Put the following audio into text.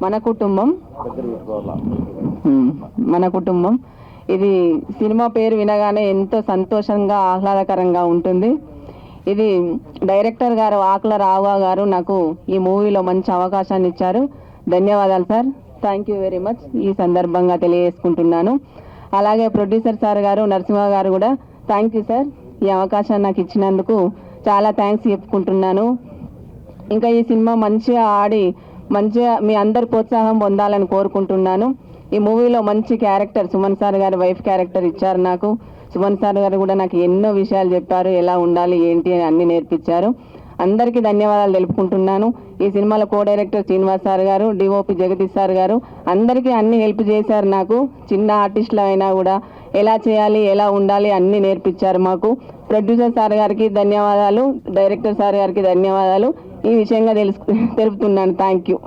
మన కుటుంబం మన కుటుంబం ఇది సినిమా పేరు వినగానే ఎంతో సంతోషంగా ఆహ్లాదకరంగా ఉంటుంది. ఇది డైరెక్టర్ గారు ఆకుల రావు గారు నాకు ఈ మూవీలో మంచి అవకాశాన్ని ఇచ్చారు. ధన్యవాదాలు sir. Thank you very much ఈ సందర్భంగా తెలియజేసుకుంటున్నాను. అలాగే ప్రొడ్యూసర్ సార్ గారు నరసింహ గారు కూడా థ్యాంక్ యూ సార్, ఈ అవకాశాన్ని నాకు ఇచ్చినందుకు చాలా థ్యాంక్స్ చెప్పుకుంటున్నాను. ఇంకా ఈ సినిమా మంచిగా ఆడి మంచిగా మీ అందరి ప్రోత్సాహం పొందాలని కోరుకుంటున్నాను. ఈ మూవీలో మంచి క్యారెక్టర్ సుమన్ సార్ గారి వైఫ్ క్యారెక్టర్ ఇచ్చారు నాకు. సుమన్ సార్ గారు కూడా నాకు ఎన్నో విషయాలు చెప్పారు, ఎలా ఉండాలి ఏంటి అని అన్ని నేర్పించారు. అందరికీ ధన్యవాదాలు తెలుపుకుంటున్నాను. ఈ సినిమాలో కో డైరెక్టర్ శ్రీనివాస్ సార్ గారు, డిఓపి జగదీష్ సార్ గారు అందరికీ అన్ని హెల్ప్ చేశారు. నాకు చిన్న ఆర్టిస్టులు అయినా కూడా ఎలా చేయాలి ఎలా ఉండాలి అన్ని నేర్పించారు మాకు. ప్రొడ్యూసర్ సార్ గారికి ధన్యవాదాలు, డైరెక్టర్ సార్ గారికి ధన్యవాదాలు. ఈ విషయంగా తెలుపుతున్నాను. Thank you.